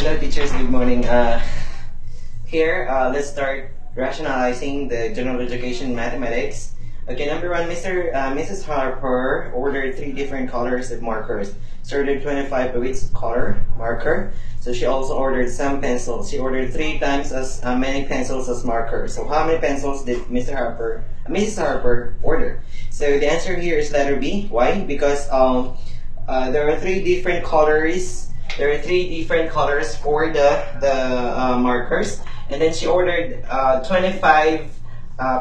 Hello teachers, good morning. Here, let's start rationalizing the general education mathematics. Okay, number one, Mrs. Harper ordered 3 different colors of markers. She ordered 25 of each color marker. So she also ordered some pencils. She ordered 3 times as many pencils as markers. So how many pencils did Mrs. Harper order? So the answer here is letter B. Why? Because there are 3 different colors. There are 3 different colors for the markers, and then she ordered 25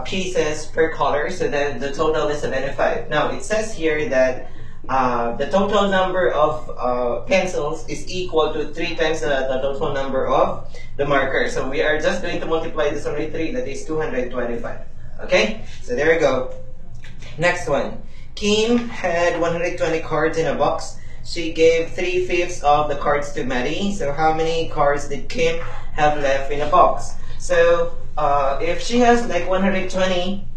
pieces per color, so that the total is 75. Now it says here that the total number of pencils is equal to 3 times the total number of the markers. So we are just going to multiply this only 3, that is 225. Okay, so there we go. Next one. Kim had 120 cards in a box. She gave 3/5 of the cards to Maddie. So how many cards did Kim have left in a box? So if she has like 120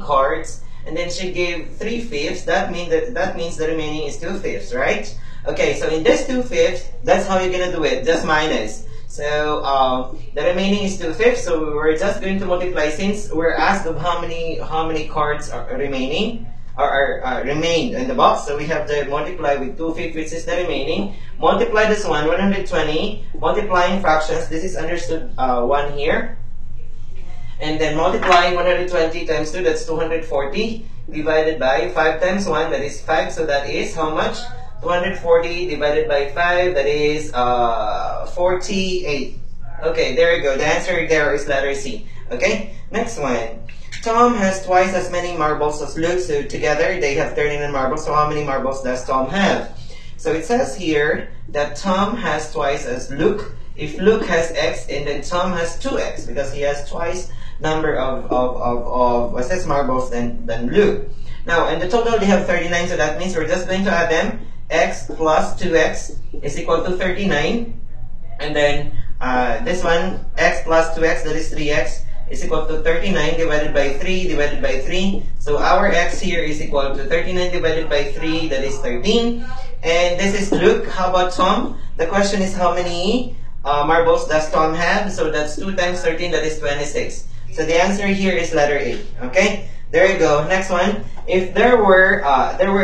cards and then she gave 3/5, that means the remaining is 2/5, right? Okay, so in this 2/5, that's how you're gonna do it. Just minus. So the remaining is 2/5. So we're just going to multiply, since we're asked of how many cards are remaining. Remained in the box, so we have to multiply with 2/5, which is the remaining. Multiply this one, 120, multiplying fractions, this is understood 1 here, and then multiplying 120 times 2, that's 240, divided by 5 times 1, that is 5, so that is how much? 240 divided by 5, that is 48. Okay, there you go. The answer there is letter C. Okay, next one. Tom has twice as many marbles as Luke, so together they have 39 marbles. So how many marbles does Tom have? So it says here that Tom has twice as Luke. If Luke has X, and then Tom has 2X, because he has twice number of marbles than Luke. Now, and the total they have 39, so that means we're just going to add them. X plus 2X is equal to 39. And then this one, X plus 2X, that is 3X. Is equal to 39 divided by 3 divided by 3. So our X here is equal to 39 divided by 3, that is 13. And this is Luke. How about Tom? The question is how many marbles does Tom have? So that's 2 times 13, that is 26. So the answer here is letter A. Okay? There you go. Next one. If there were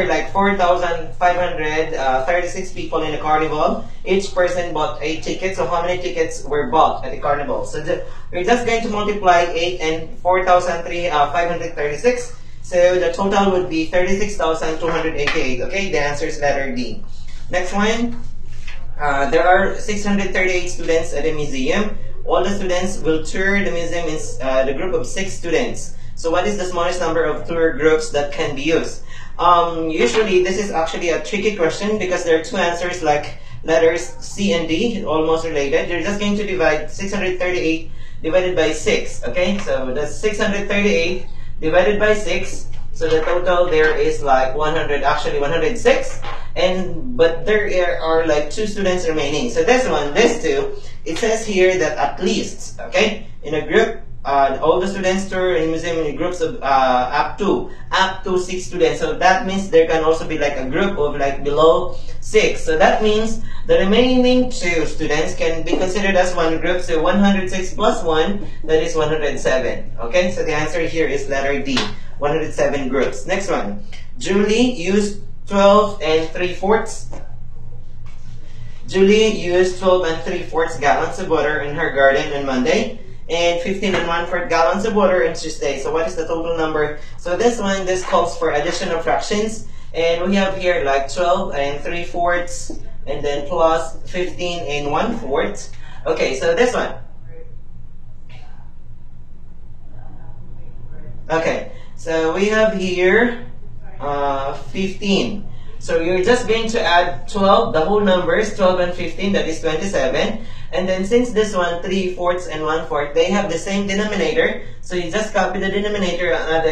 like 4,536 people in the carnival, each person bought 8 tickets. So how many tickets were bought at the carnival? So we're just going to multiply 8 and 4,536. So the total would be 36,288. Okay, the answer is letter D. Next one. There are 638 students at the museum. All the students will tour the museum in the group of 6 students. So what is the smallest number of tour groups that can be used? Usually this is actually a tricky question because there are 2 answers like letters C and D, almost related. You're just going to divide 638 divided by 6. Okay, so that's 638 divided by 6. So the total there is like 100, actually 106. But there are like 2 students remaining. So this 2, it says here that at least, okay, in a group, all the students tour in museum in groups of up to 6 students. So that means there can also be like a group of like below 6. So that means the remaining 2 students can be considered as one group. So 106 plus 1, that is 107. Okay, so the answer here is letter D, 107 groups. Next one. Julie used 12 3/4. Julie used 12 3/4 gallons of water in her garden on Monday, and 15 1/4 gallons of water on Tuesday. So what is the total number? So this calls for addition of fractions, and we have here like 12 3/4 and then plus 15 1/4. Okay, so this one. Okay, so we have here 15. So you're just going to add 12, the whole numbers, 12 and 15, that is 27. And then since this one, 3/4 and 1/4, they have the same denominator. So you just copy the denominator and add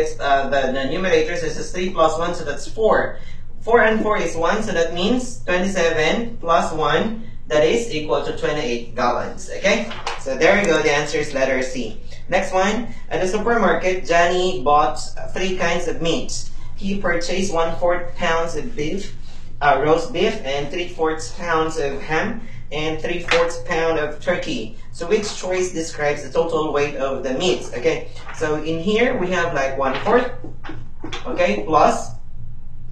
the numerator. So this is 3 plus 1, so that's 4. 4 and 4 is 1, so that means 27 plus 1, that is equal to 28 gallons. Okay? So there you go, the answer is letter C. Next one, at the supermarket, Johnny bought 3 kinds of meat. He purchased 1/4 pounds of beef, roast beef and 3/4 pounds of ham and 3/4 pound of turkey. So which choice describes the total weight of the meats? Okay, so in here we have like 1/4, okay, plus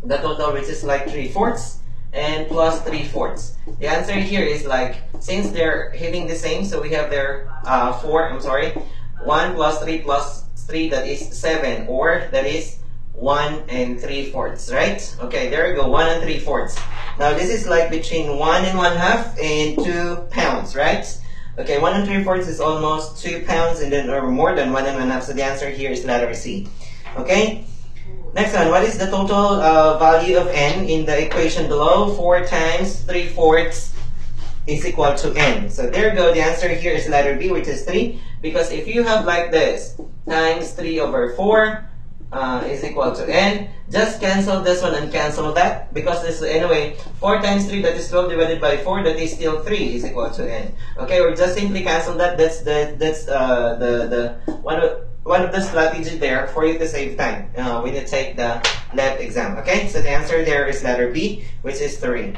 the total, which is like 3/4, and plus 3/4. The answer here is like, since they're hitting the same, so we have their 1 plus 3 plus 3, that is 7, or that is 1 and 3/4, right? Okay, there we go, 1 and 3/4. Now this is like between 1 and 1/2 and 2 pounds, right? Okay, 1 and 3/4 is almost 2 pounds, and then, or more than 1 and 1/2, so the answer here is letter C. Okay? Next one, what is the total value of n in the equation below? 4 times 3/4 is equal to n. So there you go, the answer here is letter B, which is 3. Because if you have like this, times 3/4 is equal to n, just cancel this one and cancel that. Because this, anyway, 4 times 3, that is 12 divided by 4, that is still 3 is equal to n. Okay, or just simply cancel that. That's one of the strategy there for you to save time when you take the lab exam. Okay, so the answer there is letter B, which is 3.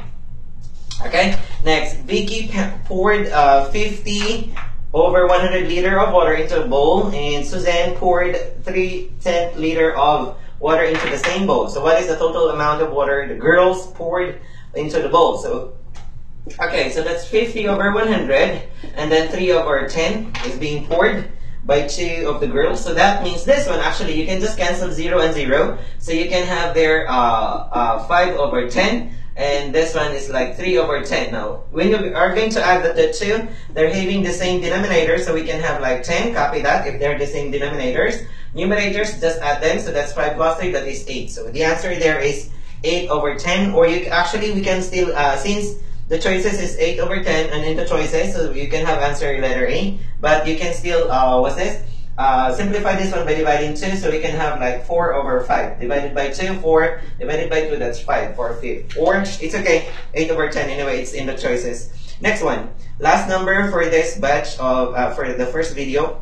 Okay, next, Vicky poured 50/100 liter of water into a bowl, and Suzanne poured 3/10 liter of water into the same bowl. So what is the total amount of water the girls poured into the bowl? So okay, so that's 50/100, and then 3/10 is being poured by 2 of the girls. So that means this one, actually, you can just cancel 0 and 0. So you can have there 5/10, and this one is like 3/10. Now, when you are going to add the 2, they're having the same denominator, so we can have like 10, copy that if they're the same denominators. Numerators, just add them, so that's 5 plus 3, that is 8. So the answer there is 8/10, or we can still, since the choices is 8/10 and in the choices, so you can have answer letter A, but you can still, simplify this one by dividing 2, so we can have like 4/5. Divided by 2, 4. Divided by 2, that's 5, 4/5. Or, it's okay, 8/10, anyway, it's in the choices. Next one, last number for this batch of, for the first video.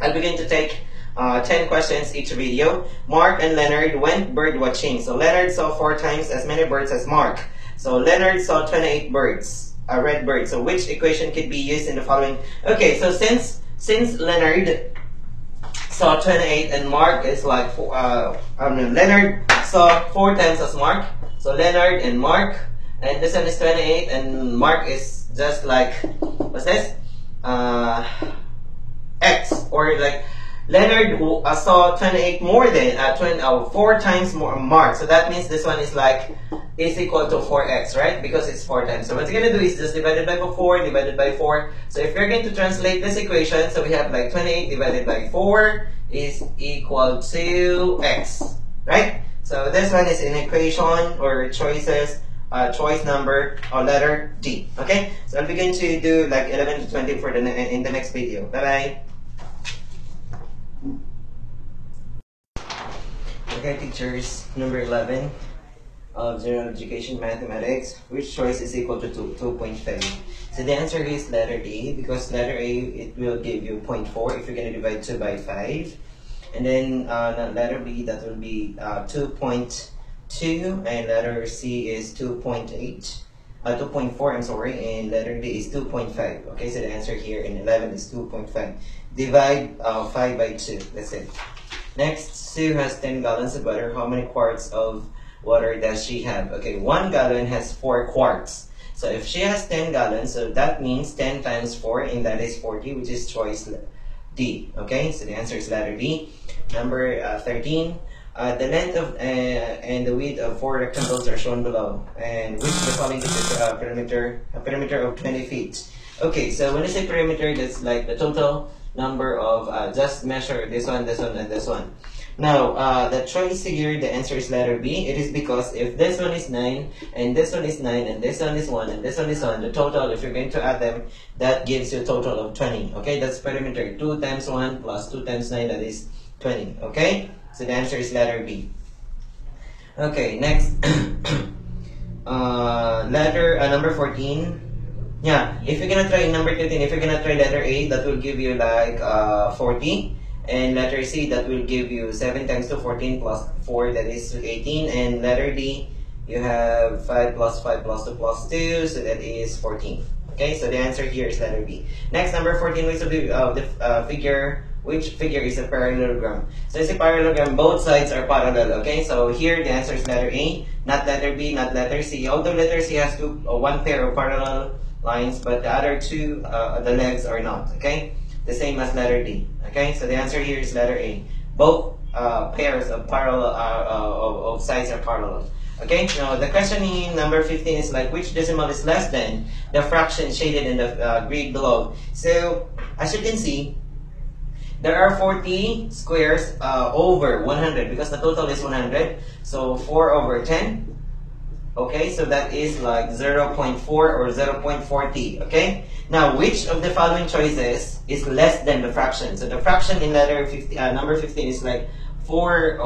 I'll begin to take 10 questions each video. Mark and Leonard went bird watching. So Leonard saw 4 times as many birds as Mark. So Leonard saw 28 birds, red birds. So which equation could be used in the following? Okay, so since Leonard saw 28 and Mark is like Leonard saw 4 times as Mark. So Leonard and Mark, and this one is 28, and Mark is just like, what's this? X, or like Leonard saw 28 more than 4 times more Mark. So that means this one is like is equal to 4x, right? Because it's 4 times. So what you're going to do is just divided by 4, divided by 4. So if you're going to translate this equation, so we have like 28 divided by 4 is equal to x, right? So this one is in equation or choices, choice number or letter D. Okay? So I'll begin to do like 11 to 20 for in the next video. Bye-bye. Okay, teachers, number 11 of General Education Mathematics. Which choice is equal to 2.5? So the answer is letter D, because letter A, it will give you 0.4 if you're going to divide 2 by 5. And then letter B, that will be 2.2, and letter C is 2.4, I'm sorry, and letter D is 2.5. Okay, so the answer here in 11 is 2.5. Divide 5 by 2, that's it. Next, Sue has 10 gallons of butter. How many quarts of water does she have? Okay, 1 gallon has 4 quarts. So if she has 10 gallons, so that means 10 times 4, and that is 40, which is choice D. Okay, so the answer is letter D. Number 13. The length of and the width of 4 rectangles are shown below. And which of the following is a perimeter of 20 feet? Okay, so when I say perimeter, that's like the total number of, just measure this one, and this one. Now, the choice here, the answer is letter B. It is because if this one is 9, and this one is 9, and this one is 1, and this one is 1, the total, if you're going to add them, that gives you a total of 20. Okay, that's perimeter. 2 times 1 plus 2 times 9, that is 20. Okay, so the answer is letter B. Okay, next. Number 14. Yeah, if you're gonna try number 13, if you're gonna try letter A, that will give you like 40. And letter C, that will give you 7 times 2, 14 plus 4, that is 18. And letter D, you have 5 plus 5 plus 2 plus 2, so that is 14. Okay, so the answer here is letter B. Next, number 14, ways of the figure. Which figure is a parallelogram? So it's a parallelogram, both sides are parallel. Okay, so here the answer is letter A, not letter B, not letter C. Although letter C has one pair of parallel lines, but the other two, the legs are not. Okay, the same as letter D. Okay, so the answer here is letter A. Both pairs of parallel of sides are parallel. Okay, now the question in number 15 is like, which decimal is less than the fraction shaded in the grid below? So as you can see, there are 40 squares over 100 because the total is 100. So 4 over 10. Okay, so that is like 0.4 or 0.40. Okay, now which of the following choices is less than the fraction? So the fraction in letter 15, number 15 is like 40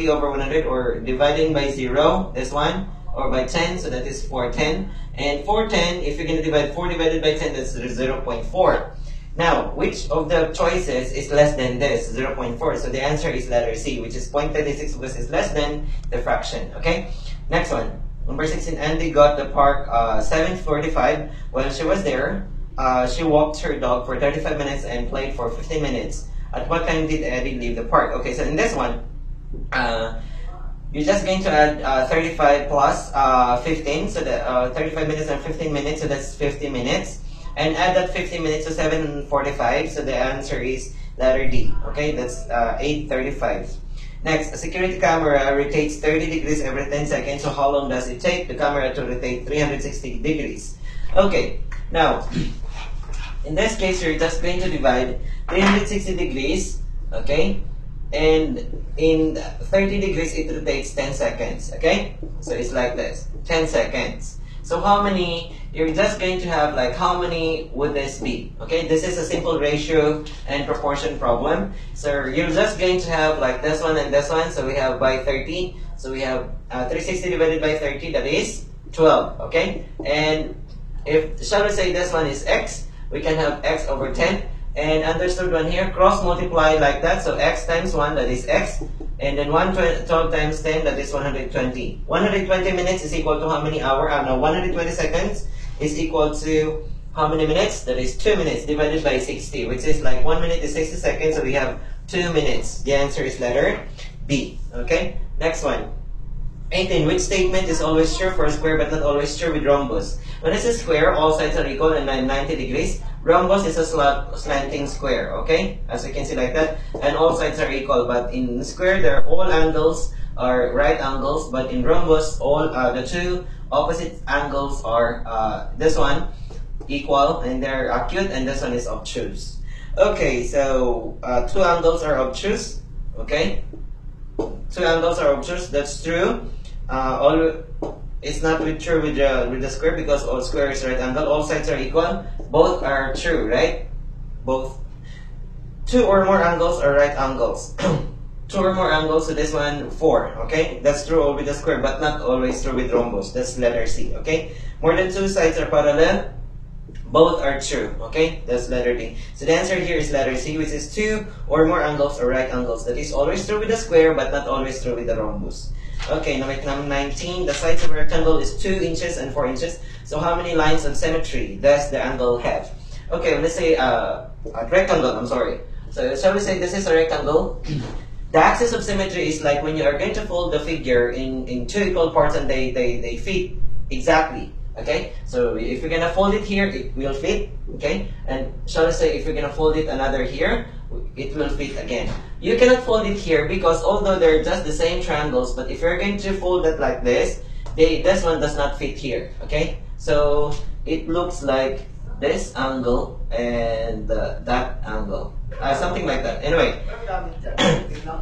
over 100, or dividing by 0, this one, or by 10, so that is 410. And 410, if you're going to divide 4 divided by 10, that's 0.4. Now, which of the choices is less than this, 0.4? So the answer is letter C, which is 0.36 because it's less than the fraction. Okay, next one. Number 16, Andy got the park 7:45. While she was there, she walked her dog for 35 minutes and played for 15 minutes. At what time did Eddie leave the park? Okay, so in this one, you're just going to add 35 plus 15, so that 35 minutes and 15 minutes, so that's 50 minutes. And add that 50 minutes to 7:45, so the answer is letter D. Okay, that's 8:35. Next, a security camera rotates 30 degrees every 10 seconds, so how long does it take the camera to rotate 360 degrees? Okay, now, in this case, you're just going to divide 360 degrees, okay? And in 30 degrees, it rotates 10 seconds, okay? So it's like this, 10 seconds. So how many, you're just going to have like, how many would this be? Okay, this is a simple ratio and proportion problem. So you're just going to have like this one and this one. So we have by 30. So we have 360 divided by 30, that is 12, okay? And if, shall we say this one is x, we can have x over 10. And understood one here, cross multiply like that. So x times 1, that is x. And then 112 times 10, that is 120. 120 minutes is equal to how many hours? No, 120 seconds is equal to how many minutes? That is 2 minutes divided by 60, which is like 1 minute is 60 seconds. So we have 2 minutes. The answer is letter B. Okay, next one. 18. Which statement is always true for a square but not always true with rhombus? When it's a square, all sides are equal and 90 degrees. Rhombus is a slanting square, okay? As you can see like that. And all sides are equal. But in square, all angles are right angles. But in rhombus, all the two opposite angles are this one equal and they're acute, and this one is obtuse. Okay, so two angles are obtuse, okay? Two angles are obtuse, that's true. It's not true with the square because all square is right angle. All sides are equal. Both are true, right? Both. Two or more angles are right angles. Two or more angles, so this one 4. Okay, that's true all with the square, but not always true with rhombus. That's letter C. Okay, more than two sides are parallel. Both are true. Okay, that's letter D. So the answer here is letter C, which is two or more angles are right angles. That is always true with the square, but not always true with the rhombus. Okay, number 19. The sides of a rectangle is 2 inches and 4 inches. So how many lines of symmetry does the angle have? Okay, let's say a rectangle. I'm sorry. So shall we say this is a rectangle? The axis of symmetry is like when you are going to fold the figure in two equal parts and they fit exactly. Okay, so if you're gonna fold it here, it will fit. Okay, and shall I say if you're gonna fold it another here, it will fit again. You cannot fold it here because although they're just the same triangles, but if you're going to fold it like this, this one does not fit here. Okay, so it looks like this angle and that angle, something like that. Anyway,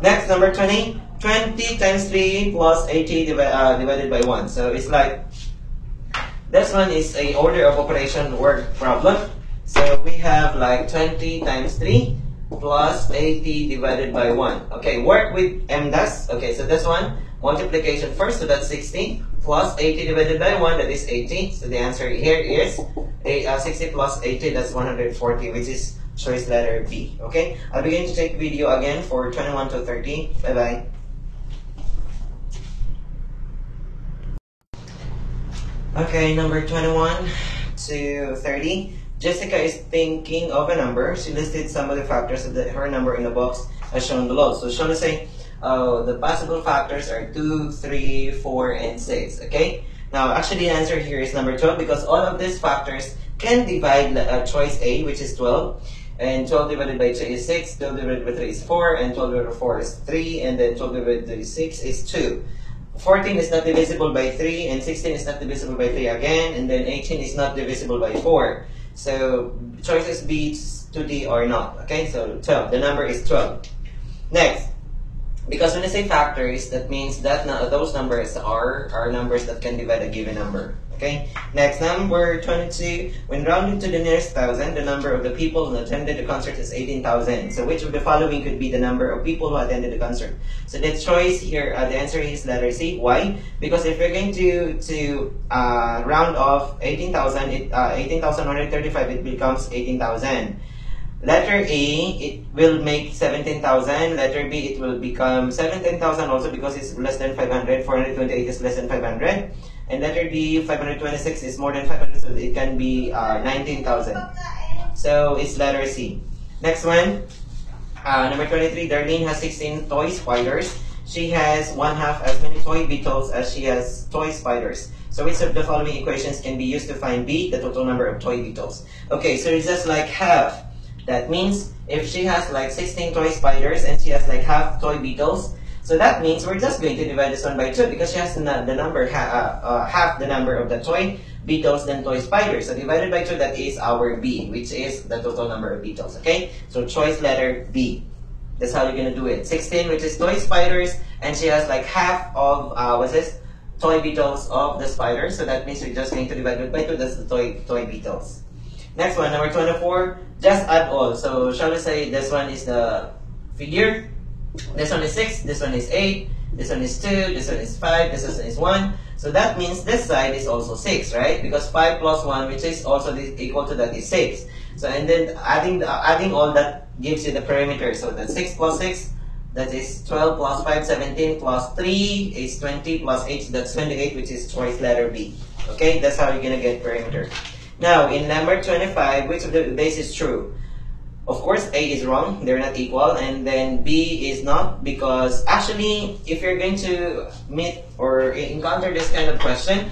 next, number 20. 20 times 3 plus 80 divided by 1. So it's like this one is a order of operation word problem. So we have like 20 times 3 plus 80 divided by 1. Okay, work with MDAS. Okay, so this one, multiplication first, so that's 60, plus 80 divided by 1, that is 80. So the answer here is 60 plus 80, that's 140, which is choice letter B. Okay, I'll begin to take video again for 21 to 30. Bye-bye. Okay, number 21 to 30. Jessica is thinking of a number. She listed some of the factors of her number in the box as shown below. So shall we say, the possible factors are 2, 3, 4, and 6. Okay? Now, actually, the answer here is number 12 because all of these factors can divide choice A, which is 12. And 12 divided by 2 is 6, 12 divided by 3 is 4, and 12 divided by 4 is 3, and then 12 divided by 6 is 2. 14 is not divisible by 3, and 16 is not divisible by 3 again, and then 18 is not divisible by 4. So, choices B to D are not. Okay, so 12. The number is 12. Next, because when I say factors, that means that those numbers are numbers that can divide a given number. Okay, next, number 22. When rounded to the nearest thousand, the number of the people who attended the concert is 18,000. So which of the following could be the number of people who attended the concert? So the choice here, the answer is letter C. Why? Because if you're going to round off 18,000, 18,135, it becomes 18,000. Letter A, it will make 17,000. Letter B, it will become 17,000 also because it's less than 500. 428 is less than 500. And letter D, 526 is more than 500, so it can be 19,000. So it's letter C. Next one, number 23, Darlene has 16 toy spiders. She has 1/2 as many toy beetles as she has toy spiders. So which of the following equations can be used to find B, the total number of toy beetles? Okay, so it's just like half. That means if she has like 16 toy spiders and she has like half toy beetles, so that means we're just going to divide this one by 2 because she has the number half the number of the toy beetles than toy spiders. So divided by 2, that is our B, which is the total number of beetles. Okay, so choice letter B. That's how you're gonna do it. 16, which is toy spiders, and she has like half of what's this? Toy beetles of the spiders. So that means we're just going to divide it by 2. That's the toy beetles. Next one, number 24. Just add all. So shall we say this one is the figure? This one is 6, this one is 8, this one is 2, this one is 5, this one is 1. So that means this side is also 6, right? Because 5 plus 1, which is also equal to that, is 6. So and then adding all that gives you the perimeter. So that's 6 plus 6, that is 12 plus 5, 17 plus 3 is 20 plus 8, that's 28, which is choice letter B. Okay, that's how you're gonna get perimeter. Now, in number 25, which of this is true? Of course, A is wrong, they're not equal, and then B is not, because actually, if you're going to meet or encounter this kind of question,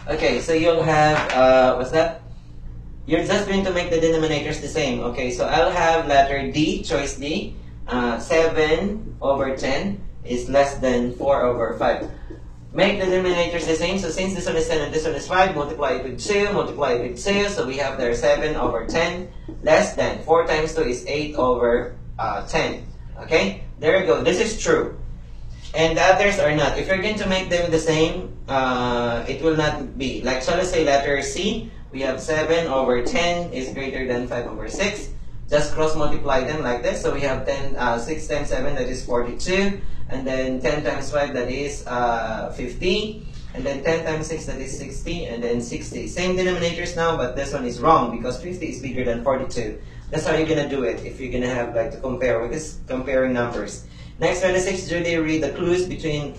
okay, so you'll have, what's that? You're just going to make the denominators the same. Okay, so I'll have letter D, choice D, 7 over 10 is less than 4 over 5. Make the denominators the same. So since this one is 10 and this one is 5, multiply it with 2, multiply it with 2. So we have there 7 over 10 less than 4 times 2 is 8 over 10. Okay, there you go. This is true. And the others are not. If you're going to make them the same, it will not be. Like, shall I say letter C? We have 7 over 10 is greater than 5 over 6. Just cross multiply them like this. So we have 6 times 7, that is 42. And then 10 times 5, that is 50. And then 10 times 6, that is 60. And then 60. Same denominators now, but this one is wrong because 50 is bigger than 42. That's how you're going to do it if you're going to have like to compare with this comparing numbers. Next, 26, Judy, read the clues between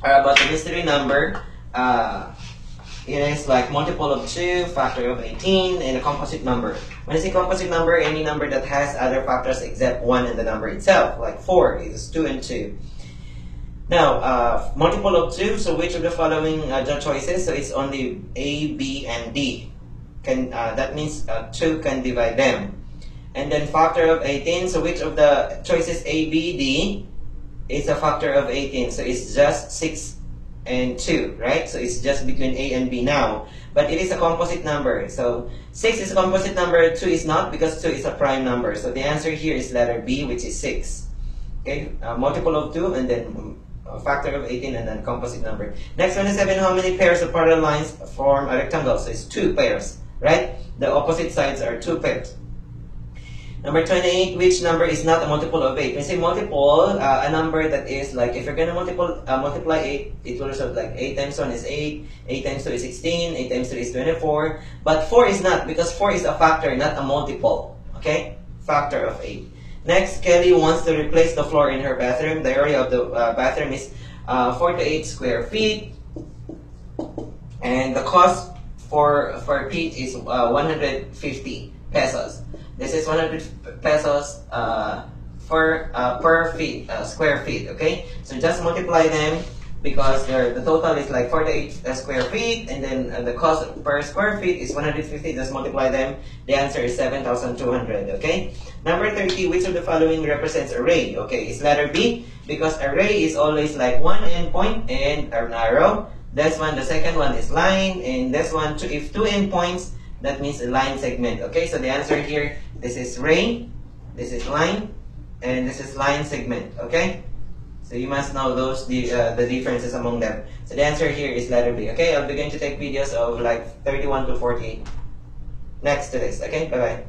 about the mystery number. It is like multiple of 2, factor of 18, and a composite number. When I say composite number, any number that has other factors except 1 in the number itself. Like 4 is 2 and 2. Now, multiple of 2, so which of the following the choices? So it's only A, B, and D. That means 2 can divide them. And then factor of 18, so which of the choices A, B, D is a factor of 18? So it's just 6 and 2, right? So it's just between A and B now. But it is a composite number. So 6 is a composite number, 2 is not because 2 is a prime number. So the answer here is letter B, which is 6. Okay, multiple of 2 and then a factor of 18 and then composite number. Next, 27, how many pairs of parallel lines form a rectangle? So it's 2 pairs, right? The opposite sides are 2 pairs. Number 28, which number is not a multiple of 8? When I say multiple, a number that is like, if you're going to multiply 8, it will result like 8 times 1 is 8, 8 times 2 is 16, 8 times 3 is 24. But 4 is not, because 4 is a factor, not a multiple. Okay? Factor of 8. Next, Kelly wants to replace the floor in her bathroom. The area of the bathroom is 4 to 8 square feet. And the cost for feet is 150 pesos. This is 100 pesos per feet, square feet. Okay, so just multiply them because the total is like 48 square feet, and then the cost per square feet is 150. Just multiply them. The answer is 7,200. Okay. Number 30. Which of the following represents a ray? Okay, it's letter B because a ray is always like one endpoint and an arrow. This one, the second one is line, and this one, if two endpoints, that means a line segment. Okay, so the answer here, this is ray, this is line, and this is line segment. Okay, so you must know those the differences among them. So the answer here is letter B. Okay, I'll be going to take videos of like 31 to 48 next to this. Okay, bye bye.